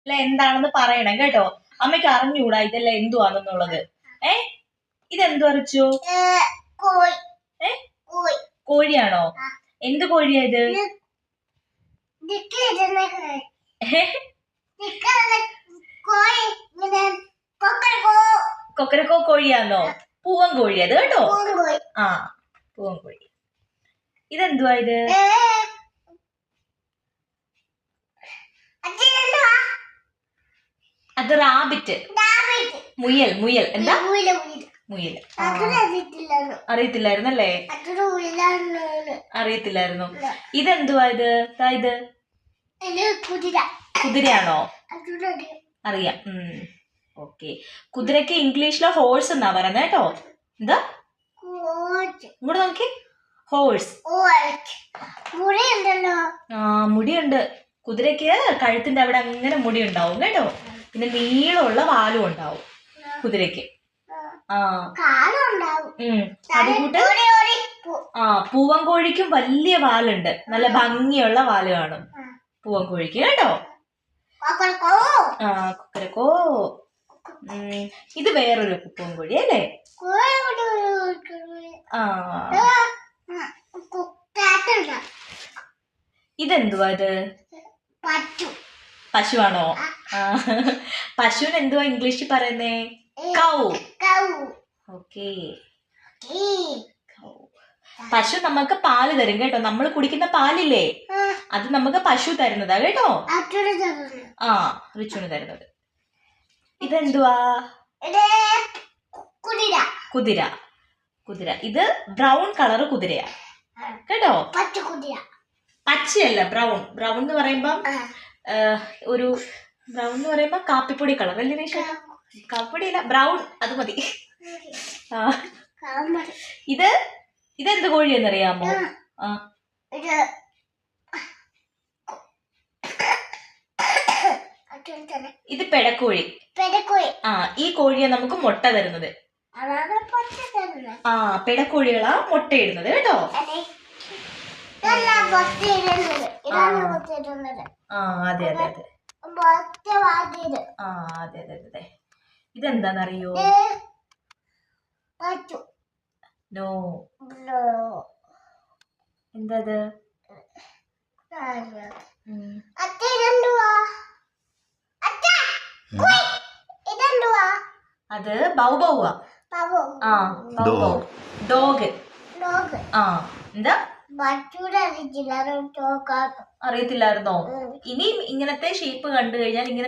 അല്ല എന്താണെന്ന് പറയണം കേട്ടോ. അമ്മയ്ക്ക് അറിഞ്ഞൂടാ ഇതെല്ലാം എന്തുവാണെന്നുള്ളത്. ഇതെന്തു വരച്ചു? കോഴിയാണോ? എന്ത് കോഴിയാ ഇത്? കൊക്കരക്കോ കോഴിയാണോ? പൂവൻ കോഴി അത് കേട്ടോ. ആ പൂവൻ കോഴി. ഇതെന്തുവാ ഇത്? അത് റാബിറ്റ്. മുയൽ. മുയൽ എന്താ? മുയൽ. അറിയത്തില്ലായിരുന്നല്ലേ? അറിയത്തില്ലായിരുന്നു. ഇതെന്തുവാ ഇത്? ഇത് കുതിരയാണോ? അറിയാം. ഓക്കെ. കുതിരക്ക് ഇംഗ്ലീഷിലെ ഹോഴ്സ് എന്നാ പറയുന്നത് കേട്ടോ. എന്താ ഇങ്ങോട്ട് നോക്കി? ഹോഴ്സ്. മുടിയുണ്ട്. കുതിരക്ക് കഴുത്തിന്റെ അവിടെ അങ്ങനെ മുടി ഉണ്ടാവും കേട്ടോ. പിന്നെ നീളമുള്ള വാലും ഉണ്ടാവും കുതിരക്ക്. അതുകൂട്ട് പൂവൻ കോഴിക്കും വലിയ വാലുണ്ട്. നല്ല ഭംഗിയുള്ള വാല് കാണും പൂവൻ കോഴിക്ക് കേട്ടോ. കൊക്കരക്കോ. ഇത് വേറൊരു പൂവൻ കോഴി അല്ലേ? ഇതെന്തുവാ ഇത്? പശുവാണോ? പശുവിന് എന്തുവാ ഇംഗ്ലീഷിൽ പറയുന്നേ? കൗ. ഓക്കേ. പശു നമുക്ക് പാല് തരും കേട്ടോ. നമ്മൾ കുടിക്കുന്ന പാലില്ലേ, അത് നമുക്ക് പശു തരുന്നതാ കേട്ടോ. റിച്ചുന് തരുന്നത്. ഇതെന്തുവാ? കുതിര. കുതിര. ഇത് ബ്രൗൺ കളർ കുതിരയാ കേട്ടോ. പച്ചയല്ല, ബ്രൗൺ. ബ്രൗൺ എന്ന് പറയുമ്പം ഒരു ബ്രൗൺ എന്ന് പറയുമ്പോ കാപ്പിപ്പൊടി കളർ അല്ലേ നിഷ? കാപ്പിപ്പൊടിയല്ല, ബ്രൗൺ. അത് മതി. ഇതെന്ത് കോഴിയെന്നറിയാമോ? ഇത് പെടക്കോഴി. ഈ കോഴിയെ നമുക്ക് മുട്ട തരുന്നത്. പെടക്കോഴികളാ മുട്ടയിടുന്നത് കേട്ടോ. അതെ അതെ അതെ. അതെ അതെ അതെ. ഇതെന്താന്നറിയോ? നോ. എന്താ? അത് ബൗബൗവാ. ഡോഗ്. എന്താ? അറിയത്തില്ലായിരുന്നോ? ഇനിയും ഇങ്ങനത്തെ ഷേപ്പ് കണ്ടു കഴിഞ്ഞാൽ ഇങ്ങനെ